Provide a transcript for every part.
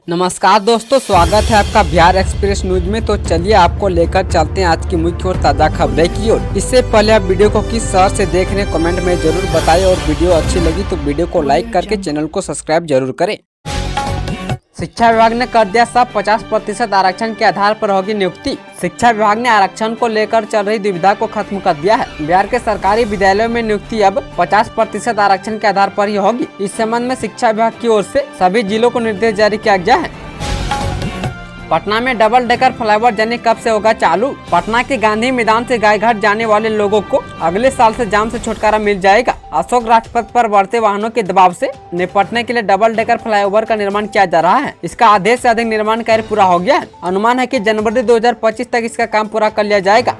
नमस्कार दोस्तों, स्वागत है आपका बिहार एक्सप्रेस न्यूज में। तो चलिए आपको लेकर चलते हैं आज की मुख्य और ताज़ा खबरें की ओर। इससे पहले आप वीडियो को किस शहर से देख रहे हैं कमेंट में जरूर बताएं और वीडियो अच्छी लगी तो वीडियो को लाइक करके चैनल को सब्सक्राइब जरूर करें। शिक्षा विभाग ने कर दिया सब 50% आरक्षण के आधार पर होगी नियुक्ति। शिक्षा विभाग ने आरक्षण को लेकर चल रही दुविधा को खत्म कर दिया है। बिहार के सरकारी विद्यालयों में नियुक्ति अब 50% आरक्षण के आधार पर ही होगी। इस संबंध में शिक्षा विभाग की ओर से सभी जिलों को निर्देश जारी किया गया है। पटना में डबल डेकर फ्लाईओवर जाने कब से होगा चालू। पटना के गांधी मैदान से गायघाट जाने वाले लोगों को अगले साल से जाम से छुटकारा मिल जाएगा। अशोक राजपथ पर बढ़ते वाहनों के दबाव से निपटने के लिए डबल डेकर फ्लाईओवर का निर्माण किया जा रहा है। इसका आधे से अधिक निर्माण कार्य पूरा हो गया है। अनुमान है कि जनवरी 2025 तक इसका काम पूरा कर लिया जाएगा।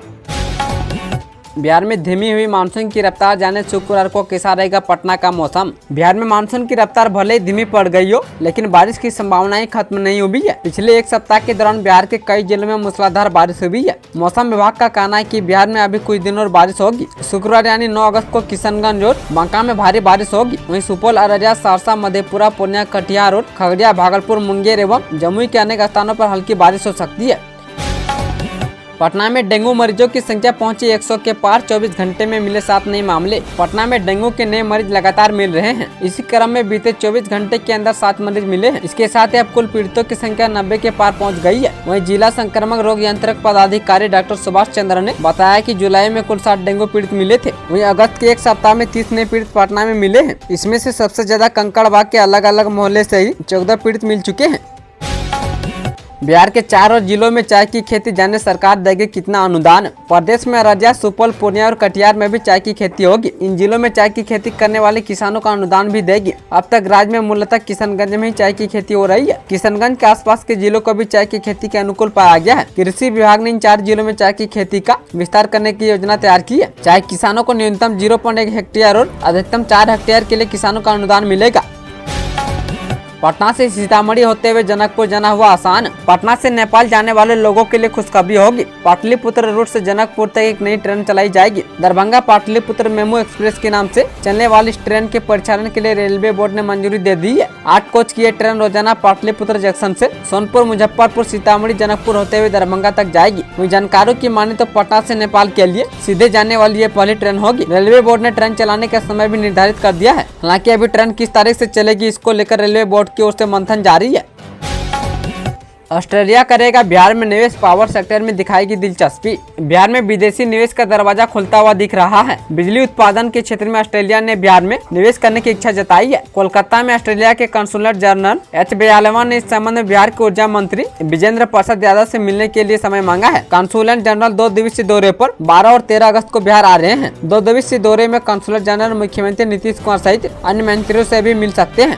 बिहार में धीमी हुई मानसून की रफ्तार जाने शुक्रवार को कैसा रहेगा पटना का मौसम। बिहार में मानसून की रफ्तार भले ही धीमी पड़ गई हो, लेकिन बारिश की संभावनाएं खत्म नहीं हुई है। पिछले एक सप्ताह के दौरान बिहार के कई जिलों में मूसलाधार बारिश हुई है। मौसम विभाग का कहना है कि बिहार में अभी कुछ दिनों और बारिश होगी। शुक्रवार यानी 9 अगस्त को किशनगंज और बांका में भारी बारिश होगी। वहीं सुपौल, अररिया, सहरसा, मधेपुरा, पूर्णिया, कटिहार और खगड़िया, भागलपुर, मुंगेर एवं जमुई के अनेक स्थानों पर हल्की बारिश हो सकती है। पटना में डेंगू मरीजों की संख्या पहुंची 100 के पार। 24 घंटे में मिले 7 नए मामले। पटना में डेंगू के नए मरीज लगातार मिल रहे हैं। इसी क्रम में बीते 24 घंटे के अंदर 7 मरीज मिले हैं। इसके साथ ही अब कुल पीड़ितों की संख्या 90 के पार पहुंच गई है। वहीं जिला संक्रामक रोग नियंत्रक पदाधिकारी डॉक्टर सुभाष चंद्र ने बताया कि जुलाई में कुल 60 डेंगू पीड़ित मिले थे। वहीं अगस्त के एक सप्ताह में 30 नए पीड़ित पटना में मिले हैं। इसमें से सबसे ज्यादा कंकड़बाग के अलग अलग मोहल्ले से ही 14 पीड़ित मिल चुके हैं। बिहार के 4 जिलों में चाय की खेती जाने सरकार देगी कितना अनुदान। प्रदेश में अररिया, सुपौल, पूर्णिया और कटिहार में भी चाय की खेती होगी। इन जिलों में चाय की खेती करने वाले किसानों का अनुदान भी देगी। अब तक राज्य में मूलतः किशनगंज में ही चाय की खेती हो रही है। किशनगंज के आसपास के जिलों को भी चाय की खेती के अनुकूल पाया गया है। कृषि विभाग ने इन 4 जिलों में चाय की खेती का विस्तार करने की योजना तैयार की है। चाय किसानों को न्यूनतम 0.1 हेक्टेयर और अधिकतम 4 हेक्टेयर के लिए किसानों का अनुदान मिलेगा। पटना से सीतामढ़ी होते हुए जनकपुर जाना हुआ आसान। पटना से नेपाल जाने वाले लोगों के लिए खुशखबरी होगी। पाटलिपुत्र रूट से जनकपुर तक एक नई ट्रेन चलाई जाएगी। दरभंगा पाटलिपुत्र मेमू एक्सप्रेस के नाम से चलने वाली इस ट्रेन के परिचालन के लिए रेलवे बोर्ड ने मंजूरी दे दी है। 8 कोच की ये ट्रेन रोजाना पाटलिपुत्र जंक्शन से सोनपुर, मुजफ्फरपुर, सीतामढ़ी, जनकपुर होते हुए दरभंगा तक जाएगी। वहीं जानकारों की माने तो पटना से नेपाल के लिए सीधे जाने वाली ये पहली ट्रेन होगी। रेलवे बोर्ड ने ट्रेन चलाने का समय भी निर्धारित कर दिया है। हालांकि अभी ट्रेन किस तारीख से चलेगी इसको लेकर रेलवे बोर्ड की ओर से मंथन जारी है। ऑस्ट्रेलिया करेगा बिहार में निवेश, पावर सेक्टर में दिखाएगी दिलचस्पी। बिहार में विदेशी निवेश का दरवाजा खुलता हुआ दिख रहा है। बिजली उत्पादन के क्षेत्र में ऑस्ट्रेलिया ने बिहार में निवेश करने की इच्छा जताई है। कोलकाता में ऑस्ट्रेलिया के कंसुलेट जनरल एच बेयालवा ने इस संबंध में बिहार के ऊर्जा मंत्री विजेंद्र प्रसाद यादव से मिलने के लिए समय मांगा है। कंसुलेट जनरल 2 दिवसीय दौरे पर 12 और 13 अगस्त को बिहार आ रहे हैं। 2 दिवसीय दौरे में कंसुलेट जनरल मुख्यमंत्री नीतीश कुमार सहित अन्य मंत्रियों से भी मिल सकते हैं।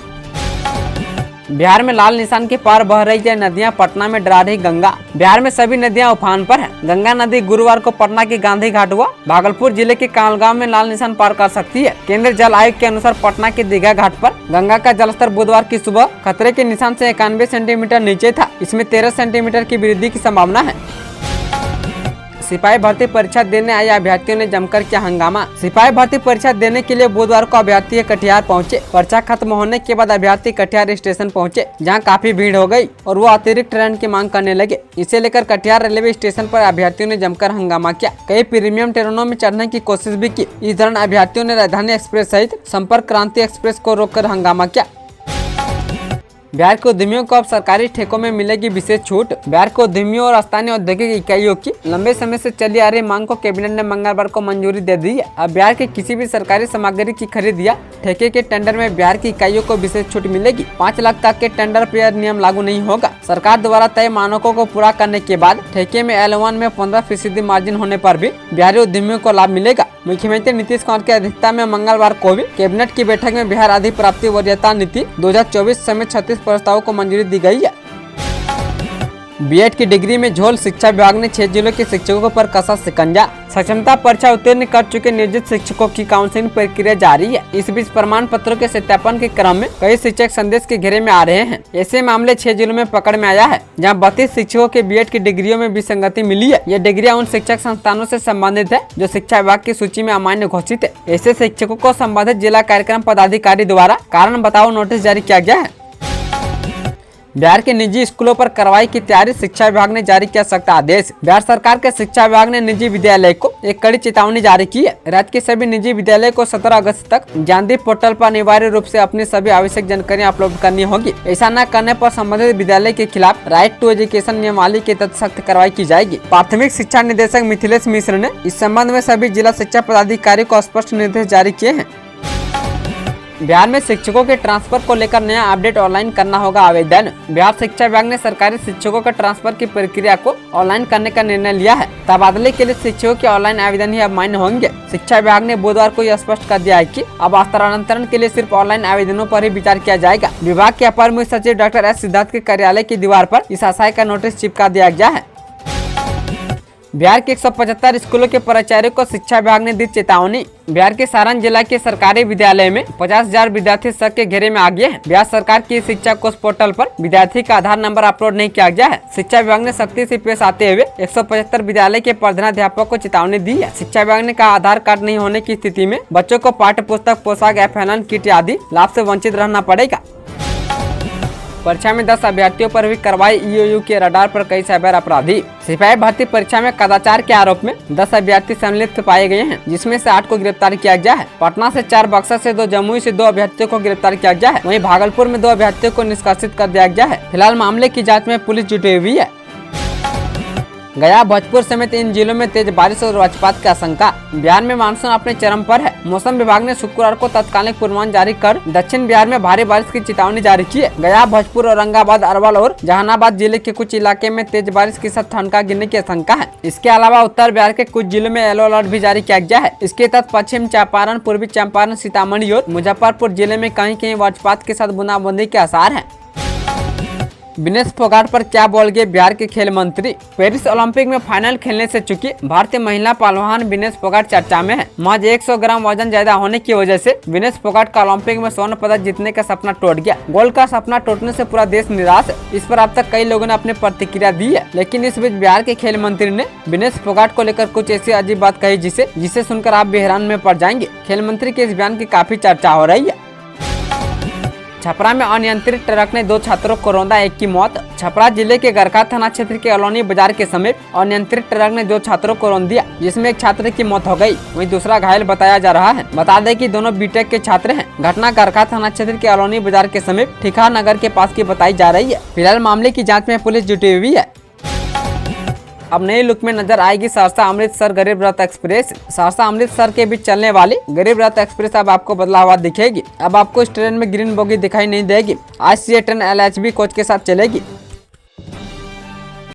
बिहार में लाल निशान के पार बह रही है नदियां, पटना में डरा रही गंगा। बिहार में सभी नदियां उफान पर हैं। गंगा नदी गुरुवार को पटना के गांधी घाट हुआ भागलपुर जिले के कालगांव में लाल निशान पार कर सकती है। केंद्रीय जल आयोग के अनुसार पटना के दीघा घाट पर गंगा का जलस्तर बुधवार की सुबह खतरे के निशान से 91 सेंटीमीटर नीचे था। इसमें 13 सेंटीमीटर की वृद्धि की संभावना है। सिपाही भर्ती परीक्षा देने आए अभ्यर्थियों ने जमकर किया हंगामा। सिपाही भर्ती परीक्षा देने के लिए बुधवार को अभ्यर्थी कटिहार पहुंचे। परीक्षा खत्म होने के बाद अभ्यर्थी कटिहार स्टेशन पहुंचे, जहां काफी भीड़ हो गई और वो अतिरिक्त ट्रेन की मांग करने लगे। इसे लेकर कटिहार रेलवे स्टेशन पर अभ्यर्थियों ने जमकर हंगामा किया। कई प्रीमियम ट्रेनों में चढ़ने की कोशिश भी की। इस दौरान अभ्यर्थियों ने राजधानी एक्सप्रेस सहित संपर्क क्रांति एक्सप्रेस को रोककर हंगामा किया। बिहार के उद्यमियों को अब सरकारी ठेकों में मिलेगी विशेष छूट। बिहार के उद्यमियों और स्थानीय औद्योगिक इकाइयों की लंबे समय से चली आ रही मांग को कैबिनेट ने मंगलवार को मंजूरी दे दी है। अब बिहार के किसी भी सरकारी सामग्री की खरीद या ठेके के टेंडर में बिहार की इकाइयों को विशेष छूट मिलेगी। 5 लाख तक के टेंडर पर यह नियम लागू नहीं होगा। सरकार द्वारा तय मानकों को पूरा करने के बाद ठेके में L1 में 15% मार्जिन होने पर भी बिहारी उद्यमियों को लाभ मिलेगा। मुख्यमंत्री नीतीश कुमार की अध्यक्षता में मंगलवार को भी कैबिनेट की बैठक में बिहार अधिप्राप्ति वरीयता नीति 2024 समेत 36 प्रस्तावों को मंजूरी दी गई है। बीएड की डिग्री में झोल, शिक्षा विभाग ने 6 जिलों के शिक्षकों पर कसा शिकंजा। सक्षमता परीक्षा उत्तीर्ण कर चुके नियोजित शिक्षकों की काउंसलिंग प्रक्रिया जारी है। इस बीच प्रमाण पत्रों के सत्यापन के क्रम में कई शिक्षक संदेश के घेरे में आ रहे हैं। ऐसे मामले 6 जिलों में पकड़ में आया है, जहां 32 शिक्षकों के बीएड की डिग्रियों में विसंगति मिली है। ये डिग्रियां उन शिक्षक संस्थानों से संबंधित है जो शिक्षा विभाग की सूची में अमान्य घोषित है। ऐसे शिक्षकों को संबंधित जिला कार्यक्रम पदाधिकारी द्वारा कारण बताओ नोटिस जारी किया गया है। बिहार के निजी स्कूलों पर कार्रवाई की तैयारी, शिक्षा विभाग ने जारी किया सख्त आदेश। बिहार सरकार के शिक्षा विभाग ने निजी विद्यालय को एक कड़ी चेतावनी जारी की है। राज्य के सभी निजी विद्यालय को 17 अगस्त तक ज्ञानदीप पोर्टल पर अनिवार्य रूप से अपनी सभी आवश्यक जानकारियां अपलोड करनी होगी। ऐसा न करने पर संबंधित विद्यालय के खिलाफ राइट टू एजुकेशन नियमावली के तहत सख्त कार्रवाई की जाएगी। प्राथमिक शिक्षा निदेशक मिथिलेश मिश्र ने इस संबंध में सभी जिला शिक्षा पदाधिकारी को स्पष्ट निर्देश जारी किए हैं। बिहार में शिक्षकों के ट्रांसफर को लेकर नया अपडेट, ऑनलाइन करना होगा आवेदन। बिहार शिक्षा विभाग ने सरकारी शिक्षकों के ट्रांसफर की प्रक्रिया को ऑनलाइन करने का निर्णय लिया है। तबादले के लिए शिक्षकों के ऑनलाइन आवेदन ही अब मान्य होंगे। शिक्षा विभाग ने बुधवार को यह स्पष्ट कर दिया है कि अब स्थानांतरण के लिए सिर्फ ऑनलाइन आवेदनों पर ही विचार किया जाएगा। विभाग के अपर मुख्य सचिव डॉक्टर एस सिद्धार्थ के कार्यालय की दीवार पर इस आशय का नोटिस चिपका दिया गया है। बिहार के 175 स्कूलों के प्राचार्यों को शिक्षा विभाग ने दी चेतावनी। बिहार के सारण जिला के सरकारी विद्यालय में 50,000 विद्यार्थी शक के घेरे में आ गए हैं। बिहार सरकार की शिक्षा कोष पोर्टल पर विद्यार्थी का आधार नंबर अपलोड नहीं किया गया है। शिक्षा विभाग ने सख्ती से पेश आते हुए 175 विद्यालय के प्रधानाध्यापकों को चेतावनी दी है। शिक्षा विभाग ने कहा, आधार कार्ड नहीं होने की स्थिति में बच्चों को पाठ्य पुस्तक, पोशाक, एफएनएन किट आदि लाभ से वंचित रहना पड़ेगा। परीक्षा में 10 अभ्यर्थियों पर हुई कार्रवाई, ईओयू के रडार पर कई साइबर अपराधी। सिपाही भर्ती परीक्षा में कदाचार के आरोप में 10 अभ्यर्थी सम्मिलित पाए गए हैं, जिसमें से 8 को गिरफ्तार किया गया है। पटना से 4, बक्सर से 2, जमुई से 2 अभ्यर्थियों को गिरफ्तार किया गया है। वहीं भागलपुर में 2 अभ्यर्थियों को निष्कासित कर दिया गया है। फिलहाल मामले की जाँच में पुलिस जुटी हुई है। गया, भोजपुर समेत इन जिलों में तेज बारिश और वज्रपात की आशंका। बिहार में मानसून अपने चरम पर है। मौसम विभाग ने शुक्रवार को तत्कालिक पूर्वानुमान जारी कर दक्षिण बिहार में भारी बारिश की चेतावनी जारी की है। गया, भोजपुर, औरंगाबाद, अरवल और जहानाबाद जिले के कुछ इलाके में तेज बारिश के साथ ठनका गिरने की आशंका है। इसके अलावा उत्तर बिहार के कुछ जिलों में येलो अलर्ट भी जारी किया गया है। इसके तहत पश्चिम चंपारण, पूर्वी चंपारण, सीतामढ़ी और मुजफ्फरपुर जिले में कहीं कहीं वज्रपात के साथ बूंदाबांदी के आसार है। विनेश फोगाट पर क्या बोल गए बिहार के खेल मंत्री। पेरिस ओलंपिक में फाइनल खेलने से चुकी भारतीय महिला पहलवान विनेश फोगाट चर्चा में है। महज 100 ग्राम वजन ज्यादा होने की वजह से विनेश फोगाट का ओलंपिक में स्वर्ण पदक जीतने का सपना टूट गया। गोल्ड का सपना टूटने से पूरा देश निराश है। इस पर अब तक कई लोगों ने अपनी प्रतिक्रिया दी है, लेकिन इस बीच बिहार के खेल मंत्री ने विनेश फोगाट को लेकर कुछ ऐसी अजीब बात कही जिसे सुनकर आप भी हैरान में पड़ जाएंगे। खेल मंत्री के इस बयान की काफी चर्चा हो रही है। छपरा में अनियंत्रित ट्रक ने 2 छात्रों को रौंदा, 1 की मौत। छपरा जिले के गरखा थाना क्षेत्र के अलौनी बाजार के समीप अनियंत्रित ट्रक ने 2 छात्रों को रौंद दिया, जिसमें एक छात्र की मौत हो गई, वहीं दूसरा घायल बताया जा रहा है। बता दें कि दोनों बीटेक के छात्र हैं। घटना गरखा थाना क्षेत्र के अलौनी बाजार के समीप ठिका नगर के पास की बताई जा रही है। फिलहाल मामले की जाँच में पुलिस जुटी हुई है। अब नई लुक में नजर आएगी सहरसा अमृतसर गरीब रथ एक्सप्रेस। सहरसा अमृतसर के बीच चलने वाली गरीब रथ एक्सप्रेस अब आपको बदला हुआ दिखेगी। अब आपको इस ट्रेन में ग्रीन बोगी दिखाई नहीं देगी। आज से ये ट्रेन LHB कोच के साथ चलेगी।